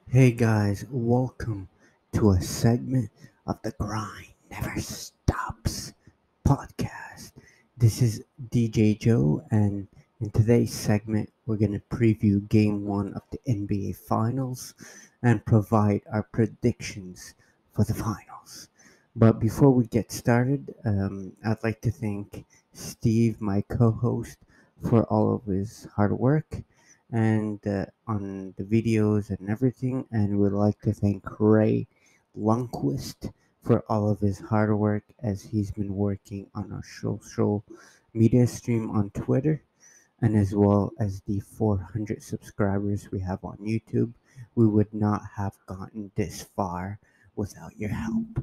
Hey guys, welcome to a segment of the Grind Never Stops podcast. This is DJ Joe, and in today's segment, we're going to preview game one of the NBA Finals and provide our predictions for the finals. But before we get started, I'd like to thank Steve, my co host, for all of his hard work and on the videos and everything. And we'd like to thank Ray Lundquist for all of his hard work as he's been working on our social media stream on Twitter and as well as the 400 subscribers we have on YouTube. We would not have gotten this far without your help.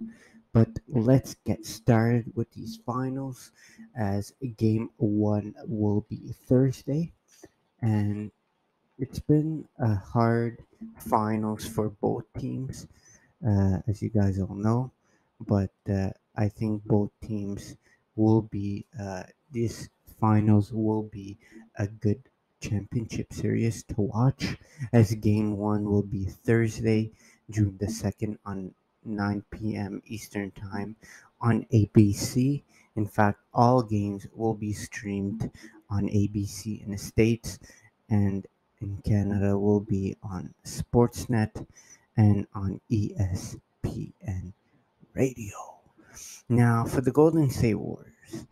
But let's get started with these finals as game one will be Thursday. And it's been a hard finals for both teams, as you guys all know. But I think both teams will be, this finals will be a good championship series to watch, as game one will be Thursday, June the 2nd on 9 p.m. Eastern Time on ABC. In fact, all games will be streamed on ABC in the States, and in Canada will be on Sportsnet and on ESPN Radio. Now, for the Golden State Warriors,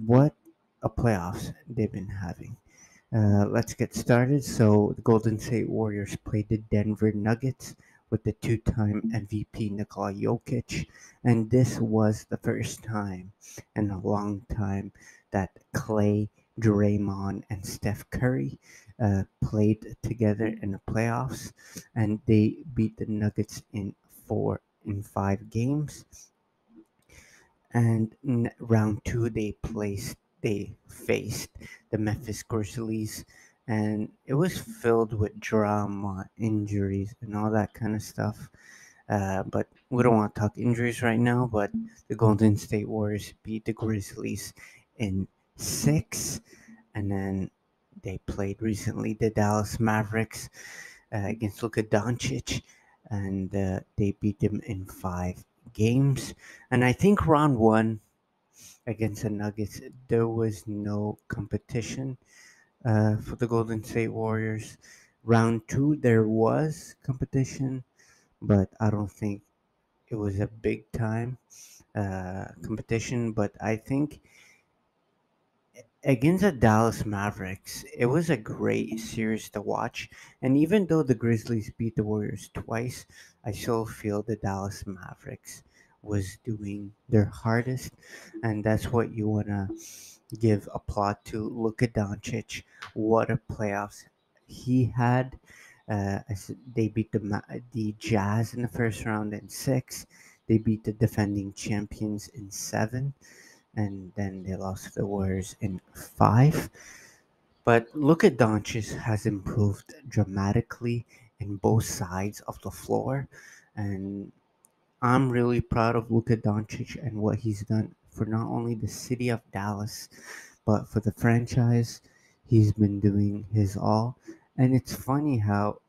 what a playoffs they've been having. Let's get started. So, the Golden State Warriors played the Denver Nuggets with the two-time MVP Nikola Jokic, and this was the first time in a long time that Clay, Draymond, and Steph Curry played together in the playoffs, and they beat the Nuggets in 5 games. And in round two, they faced the Memphis Grizzlies, and it was filled with drama, injuries, and all that kind of stuff. But we don't want to talk injuries right now. But the Golden State Warriors beat the Grizzlies in six, and then they played recently the Dallas Mavericks against Luka Doncic, and they beat them in 5 games. And I think round one against the Nuggets, there was no competition for the Golden State Warriors. Round two, there was competition, but I don't think it was a big time competition. But I think against the Dallas Mavericks, it was a great series to watch. And even though the Grizzlies beat the Warriors twice, I still feel the Dallas Mavericks was doing their hardest. And that's what you want to give applause to Luka Doncic. What a playoffs he had. They beat the Jazz in the first round in six. They beat the defending champions in seven, and then they lost to the Warriors in five. But Luka Doncic has improved dramatically in both sides of the floor, and I'm really proud of Luka Doncic and what he's done for not only the city of Dallas, but for the franchise. He's been doing his all, and it's funny how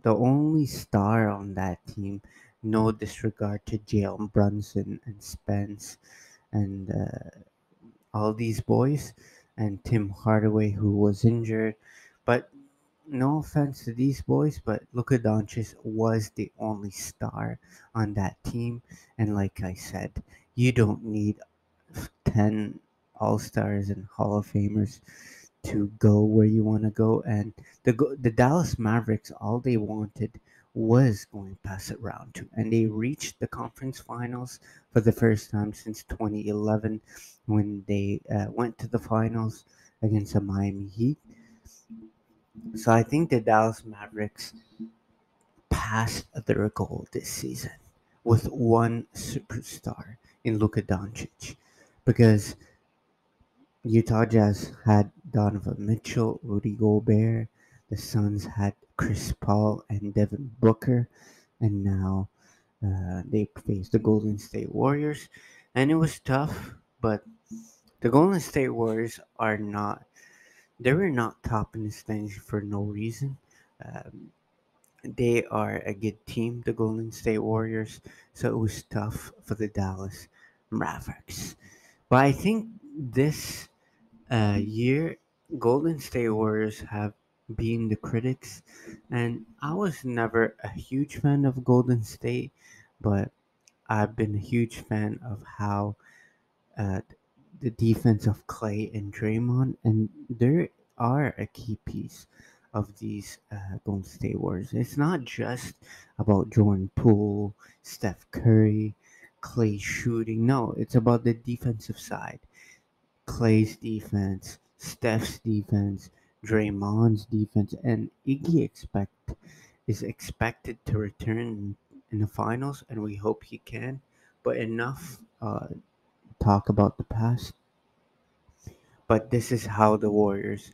the only star on that team, no disregard to Jalen Brunson and Spence and all these boys, and Tim Hardaway, who was injured. But no offense to these boys, but Luka Doncic was the only star on that team. And like I said, you don't need 10 All Stars and Hall of Famers to go where you want to go. And the Dallas Mavericks, all they wanted was going past it round two, and they reached the conference finals for the first time since 2011 when they went to the finals against the Miami Heat. So I think the Dallas Mavericks passed their goal this season with one superstar in Luka Doncic, because Utah Jazz had Donovan Mitchell, Rudy Gobert. The Suns had Chris Paul and Devin Booker, and now they faced the Golden State Warriors, and it was tough. But the Golden State Warriors are not. They were not top in the standings for no reason. Um, They are a good team, the Golden State Warriors, so it was tough for the Dallas Mavericks. But I think this year, Golden State Warriors have been the critics, and I was never a huge fan of Golden State, but I've been a huge fan of how uh, the defense of Clay and Draymond, and they are a key piece of these Golden State Warriors. It's not just about Jordan Poole, Steph Curry, Clay shooting. No, it's about the defensive side. Clay's defense, Steph's defense, Draymond's defense, and is expected to return in the finals, and we hope he can. But enough talk about the past. But this is how the Warriors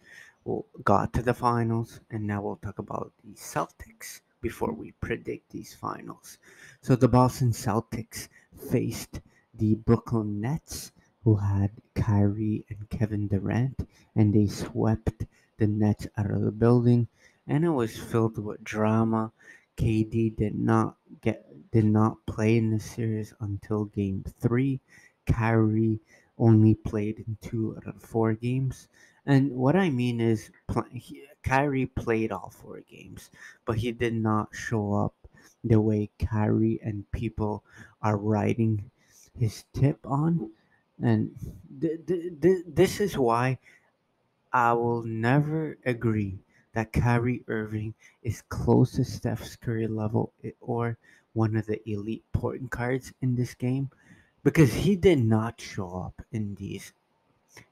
got to the finals, and now we'll talk about the Celtics before we predict these finals. So the Boston Celtics faced the Brooklyn Nets, who had Kyrie and Kevin Durant, and they swept the Nets out of the building, and it was filled with drama. KD did not play in the series until Game 3. Kyrie only played in 2 out of 4 games. And what I mean is, Kyrie played all 4 games, but he did not show up the way Kyrie and people are writing his tip on. And this is why I will never agree that Kyrie Irving is close to Steph's Curry level or one of the elite point guards in this game because he did not show up in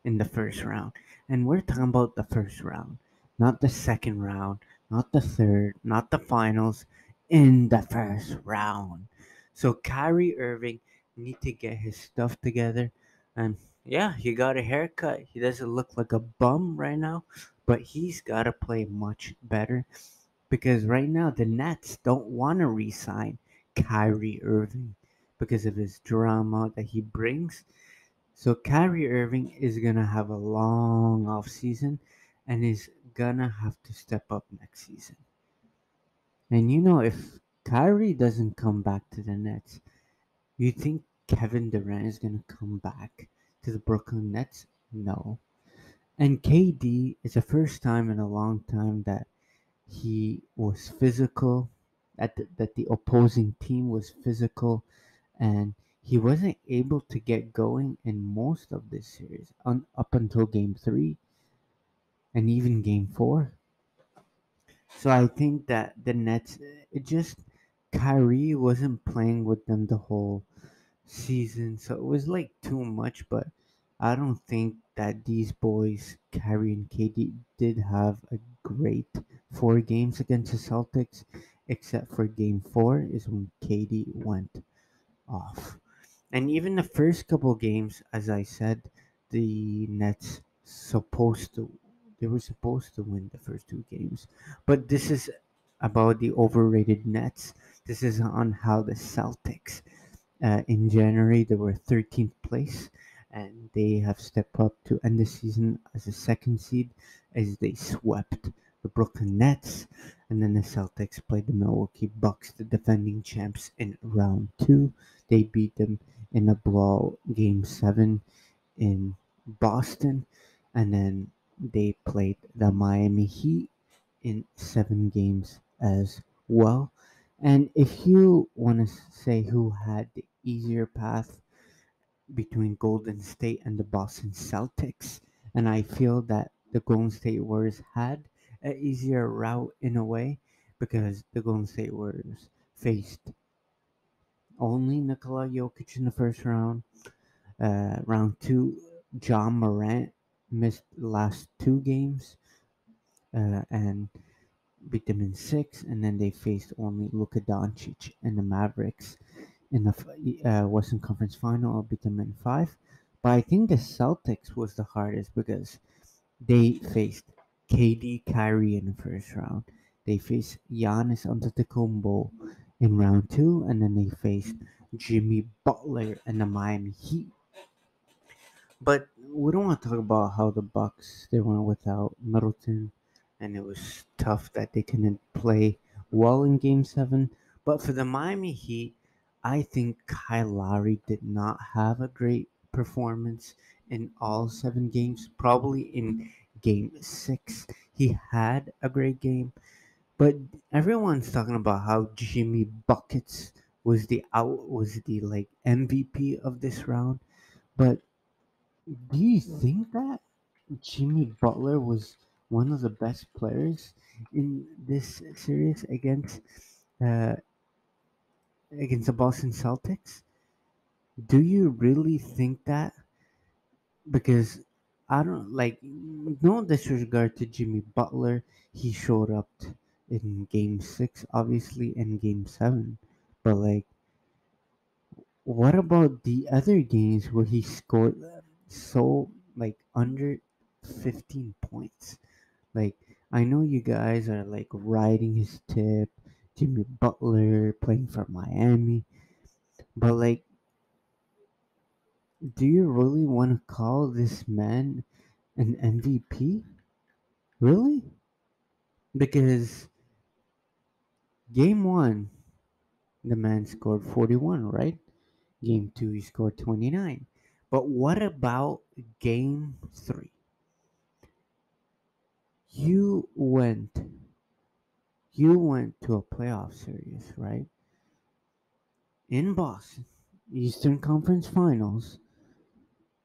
the first round. And we're talking about the first round, not the second round, not the third, not the finals, in the first round. So Kyrie Irving need to get his stuff together. And yeah, he got a haircut. He doesn't look like a bum right now, but he's got to play much better because right now the Nets don't want to re-sign Kyrie Irving because of his drama that he brings. So Kyrie Irving is gonna have a long off season and is gonna have to step up next season. And if Kyrie doesn't come back to the Nets, you think Kevin Durant is gonna come back to the Brooklyn Nets? No. And KD is the first time in a long time that he was physical, that the opposing team was physical, and he wasn't able to get going in most of this series up until game 3 and even game 4. So I think that the Nets, it just, Kyrie wasn't playing with them the whole season, so it was like too much. But I don't think that these boys, Kyrie and KD, did have a great 4 games against the Celtics, except for game 4 is when KD went off. And even the first couple games, as I said, the Nets supposed to they were supposed to win the first 2 games. But this is about the overrated Nets. This is on how the Celtics in January they were 13th place, and they have stepped up to end the season as a second seed as they swept the Brooklyn Nets, and then the Celtics played the Milwaukee Bucks, the defending champs, in round 2. They beat them in a blowout game 7 in Boston, and then they played the Miami Heat in 7 games as well. And if you want to say who had the easier path between Golden State and the Boston Celtics, and I feel that the Golden State Warriors had an easier route in a way because the Golden State Warriors faced only Nikola Jokic in the first round. Round 2, John Morant missed the last 2 games and beat them in 6, and then they faced only Luka Doncic and the Mavericks in the Western Conference Final. I'll beat them in 5. But I think the Celtics was the hardest because they faced KD, Kyrie in the first round. They faced Giannis Antetokounmpo in round 2, and then they faced Jimmy Butler and the Miami Heat. But we don't want to talk about how the Bucks they went without Middleton, and it was tough that they couldn't play well in Game 7. But for the Miami Heat, I think Kyle Lowry did not have a great performance in all 7 games. Probably in Game 6, he had a great game. But everyone's talking about how Jimmy Buckets was the like MVP of this round. But do you think that Jimmy Butler was one of the best players in this series uh, against the Boston Celtics? Do you really think that? Because I don't like no disregard to Jimmy Butler. He showed up in Game 6, obviously, and Game 7. But like, what about the other games where he scored so like under 15 points? Like, I know you guys are like riding his tip, Jimmy Butler playing for Miami, but like, do you really want to call this man an MVP? Really? Because game one, the man scored 41, right? Game two, he scored 29. But what about game three? You went, you went to a playoff series, right? In Boston, Eastern Conference Finals,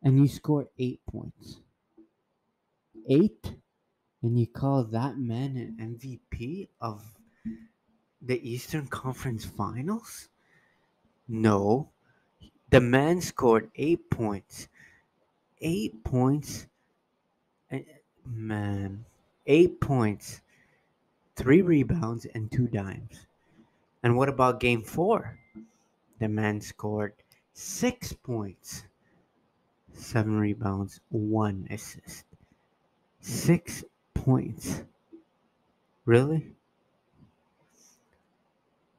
and you scored 8 points. 8? And you call that man an MVP of the Eastern Conference Finals? No. The man scored 8 points. 8 points. eh, Man. 8 points. 3 rebounds and 2 dimes. And what about game four? The man scored 6 points. 7 rebounds, 1 assist. 6 points. Really?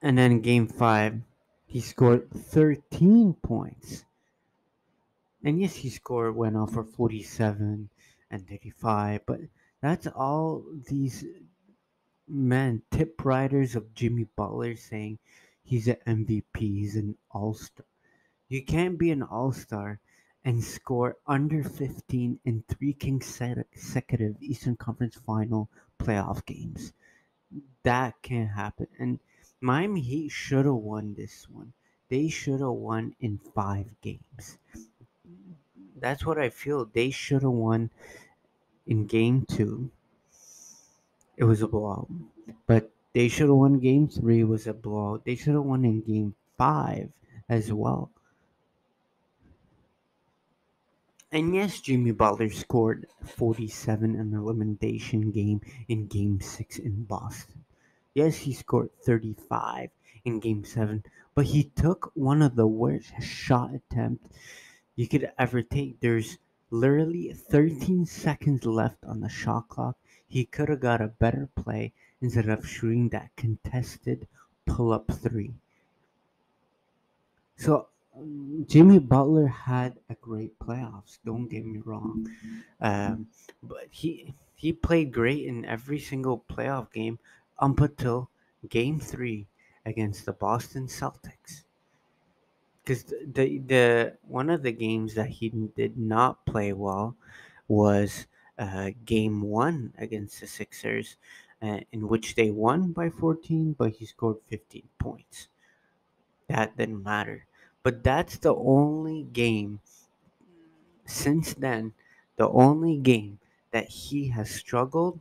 And then game five, he scored 13 points. And yes, he scored went off for 47 and 35, but that's all these men tip riders of Jimmy Butler saying he's an MVP, he's an all-star. You can't be an all-star and score under 15 in 3 consecutive Eastern Conference Final playoff games. That can't happen. And Miami Heat should have won this one. They should have won in 5 games. That's what I feel. They should have won in game two. It was a blowout. But they should have won game three. It was a blowout. They should have won in game five as well. And yes, Jimmy Butler scored 47 in an elimination game in game six in Boston. Yes, he scored 35 in game seven, but he took one of the worst shot attempts you could ever take. There's literally 13 seconds left on the shot clock. He could have got a better play instead of shooting that contested pull up three. So, Jimmy Butler had a great playoffs. Don't get me wrong, but he played great in every single playoff game up until Game Three against the Boston Celtics. Because the one of the games that he did not play well was Game One against the Sixers, in which they won by 14, but he scored 15 points. That didn't matter. But that's the only game since then, the only game that he has struggled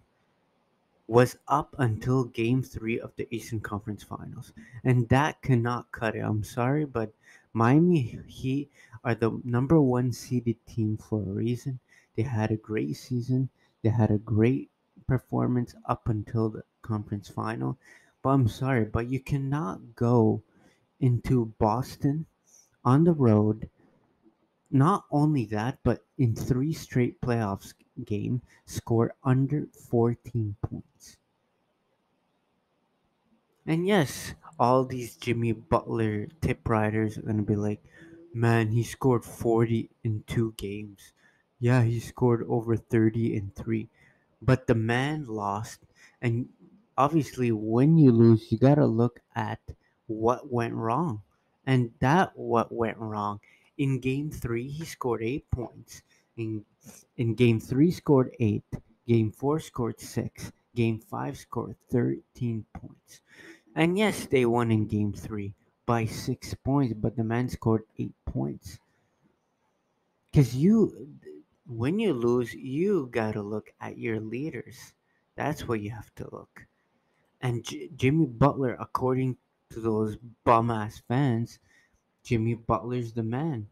was up until game three of the Eastern Conference Finals. And that cannot cut it. I'm sorry, but Miami Heat are the number one seeded team for a reason. They had a great season, they had a great performance up until the conference final. But I'm sorry, but you cannot go into Boston on the road. Not only that, but in 3 straight playoffs game, score under 14 points. And yes, all these Jimmy Butler tip riders are gonna be like, man, he scored 40 in 2 games. Yeah, he scored over 30 in three. But the man lost, and obviously when you lose, you gotta look at what went wrong, and that what went wrong. In game three, he scored 8 points. In game three, scored eight. Game four scored six. Game five scored 13 points. And yes, they won in game three by 6 points, but the man scored 8 points. Because when you lose, you gotta look at your leaders. That's what you have to look. And Jimmy Butler, according to those bum ass fans, Jimmy Butler's the man.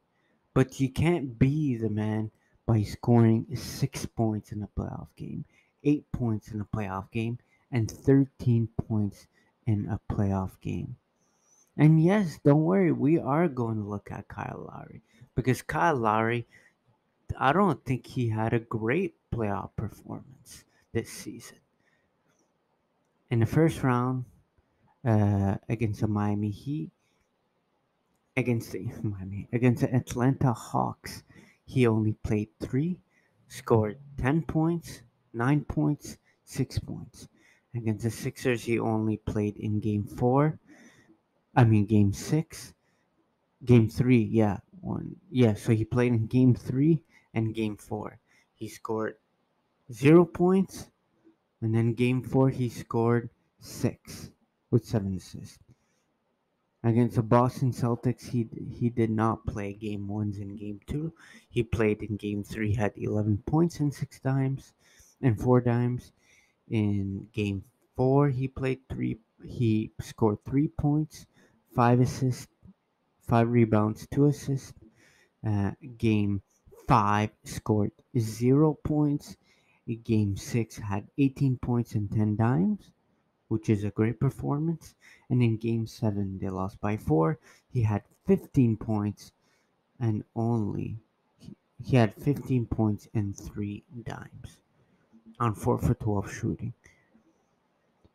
But you can't be the man by scoring 6 points in a playoff game, 8 points in a playoff game, and 13 points in a playoff game. And yes, don't worry, we are going to look at Kyle Lowry because Kyle Lowry, I don't think he had a great playoff performance this season. In the first round against the Miami Heat, against the Atlanta Hawks, he only played three, scored 10 points, 9 points, 6 points. Against the Sixers, he only played in game four. I mean game six, game three. Yeah, one. Yeah, so he played in game three and game four. He scored 0 points, and then game four he scored six with 7 assists. Against the Boston Celtics, he did not play game ones and game two. He played in game three, had 11 points and 6 dimes and 4 dimes. In game four, he played three. He scored 3 points, 5 assists, 5 rebounds, 2 assists. Game five scored 0 points. Game six had 18 points and 10 dimes, which is a great performance. And in game seven, they lost by four. He had 15 points and he had 15 points and 3 dimes on 4 for 12 shooting.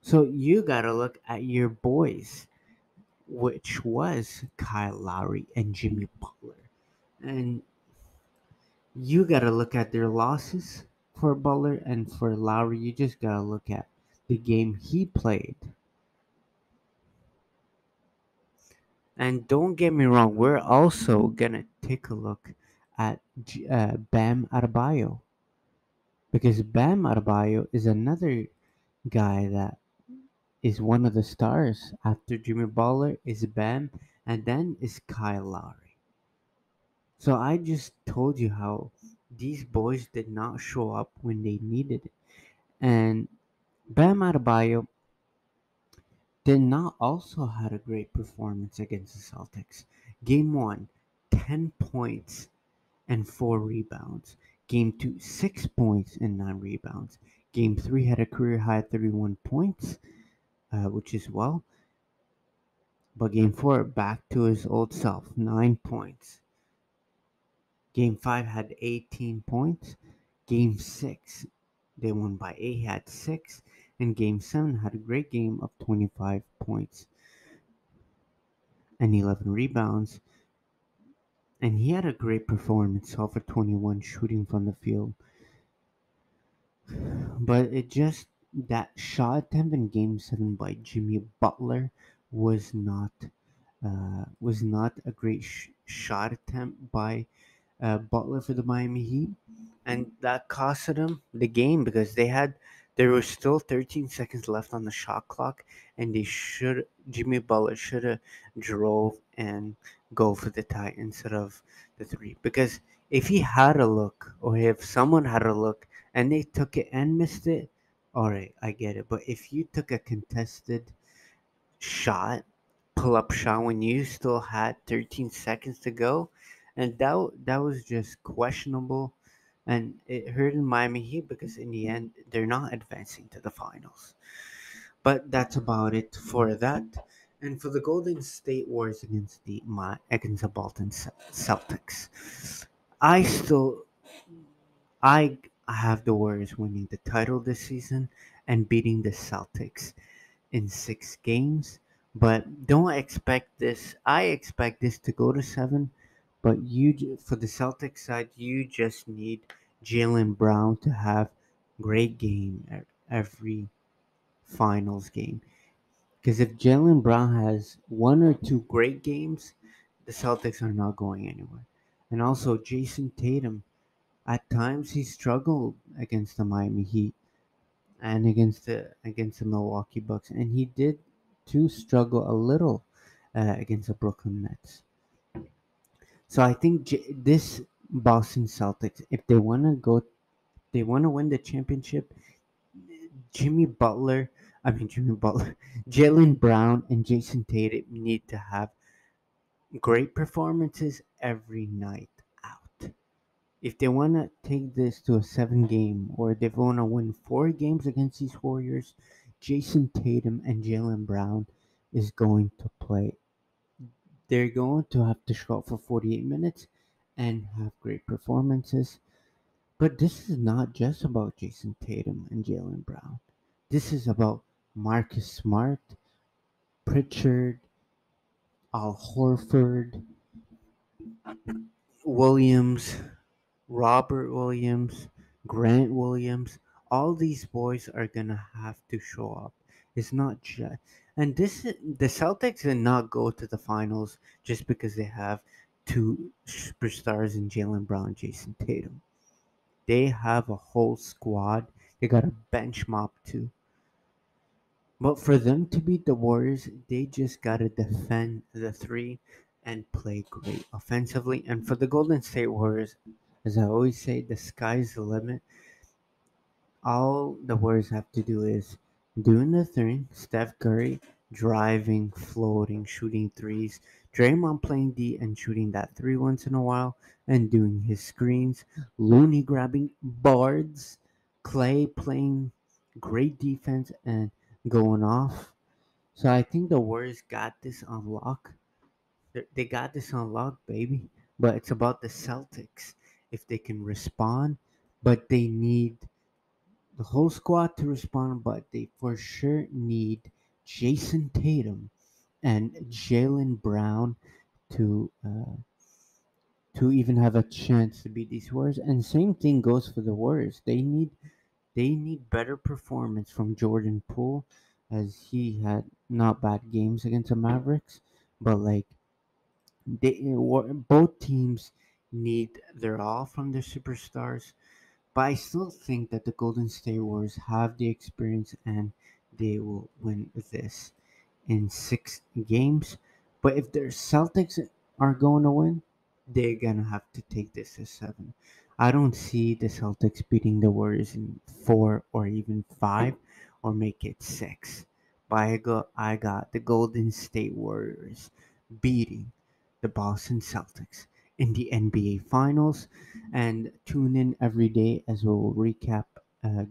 So you gotta look at your boys, which was Kyle Lowry and Jimmy Butler. And you gotta look at their losses for Butler and for Lowry. You just gotta look at the game he played. And don't get me wrong, we're also gonna take a look at Bam Adebayo because Bam Adebayo is another guy that is one of the stars. After Jimmy Butler is Bam, and then is Kyle Lowry. So I just told you how these boys did not show up when they needed it, and Bam Adebayo did not also had a great performance against the Celtics. Game one, 10 points and 4 rebounds. Game two, 6 points and 9 rebounds. Game three had a career high 31 points, which is well. But game four, back to his old self, 9 points. Game five had 18 points. Game six, they won by 8, he had 6. And game seven had a great game of 25 points and 11 rebounds. And he had a great performance, 12 for 21 shooting from the field. But it just that shot attempt in Game Seven by Jimmy Butler was not a great shot attempt by Butler for the Miami Heat, and that costed them the game because there was still 13 seconds left on the shot clock, and Jimmy Butler should have drove and go for the tie instead of the three. Because if he had a look, or if someone had a look and they took it and missed it, all right, I get it. But if you took a contested shot, pull up shot when you still had 13 seconds to go, and that was just questionable, and it hurt in Miami Heat because in the end they're not advancing to the finals. But that's about it for that. And for the Golden State Warriors against the Boston Celtics, I still I have the Warriors winning the title this season and beating the Celtics in 6 games. But don't expect this. I expect this to go to 7. But for the Celtics side, you just need Jalen Brown to have great game every finals game. Because if Jalen Brown has one or two great games, the Celtics are not going anywhere. And also, Jason Tatum, at times he struggled against the Miami Heat and against the Milwaukee Bucks, and he did too struggle a little against the Brooklyn Nets. So I think this Boston Celtics, if they want to win the championship. Jimmy Butler, Jimmy Butler, Jalen Brown, and Jason Tatum need to have great performances every night out. If they want to take this to a 7 game, or if they want to win 4 games against these Warriors, Jason Tatum and Jalen Brown is going to play. They're going to have to show up for 48 minutes and have great performances. But this is not just about Jason Tatum and Jalen Brown. This is about Marcus Smart, Pritchard, Al Horford, Williams, Robert Williams, Grant Williams. All these boys are gonna have to show up. It's not just, and the Celtics did not go to the finals just because they have two superstars in Jalen Brown, Jason Tatum. They have a whole squad. They got a bench mob too. But for them to beat the Warriors, they just gotta defend the three and play great offensively. And for the Golden State Warriors, as I always say, the sky's the limit. All the Warriors have to do is doing the thing. Steph Curry driving, floating, shooting threes. Draymond playing D and shooting that three once in a while and doing his screens. Looney grabbing boards. Clay playing great defense and going off. So I think the Warriors got this on lock. They got this on lock, baby. But it's about the Celtics if they can respond. But they need the whole squad to respond, but they for sure need Jason Tatum and Jalen Brown to even have a chance to beat these Warriors. And same thing goes for the Warriors. They need better performance from Jordan Poole, as he had not bad games against the Mavericks, but like both teams need their all from their superstars. But I still think that the Golden State Warriors have the experience and they will win this in 6 games. But if the Celtics are going to win, they're going to have to take this to 7. I don't see the Celtics beating the Warriors in 4 or even 5 or make it 6. But I got the Golden State Warriors beating the Boston Celtics in the NBA Finals. And tune in every day as we'll recap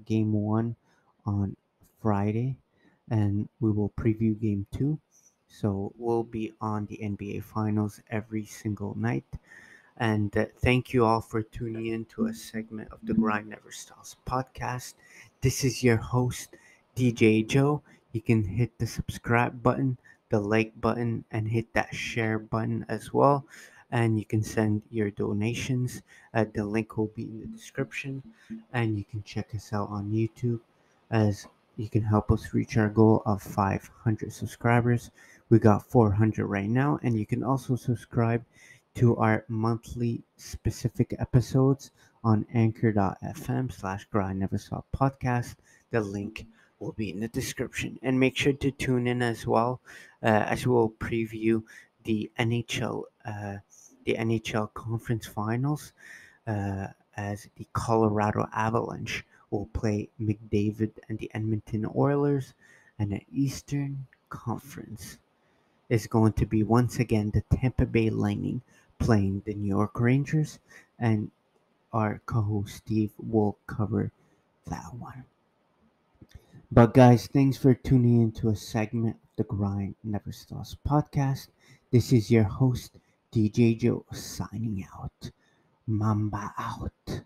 Game 1 on Friday, and we will preview Game 2. So we'll be on the NBA Finals every single night. And thank you all for tuning in to a segment of the Grind Never Stops podcast. This is your host, DJ Joe. You can hit the subscribe button, the like button, and hit that share button as well. And you can send your donations. The link will be in the description. And you can check us out on YouTube, as you can help us reach our goal of 500 subscribers. We got 400 right now. And you can also subscribe to our monthly specific episodes on anchor.fm/grind never stop podcast. The link will be in the description. And make sure to tune in as well, as we'll preview the NHL conference finals, as the Colorado Avalanche will play McDavid and the Edmonton Oilers, and the Eastern Conference is going to be once again the Tampa Bay Lightning playing the New York Rangers, and our co-host Steve will cover that one. But guys, thanks for tuning into a segment of the Grind Never Stops podcast. This is your host, DJ Joe, signing out. Mamba out.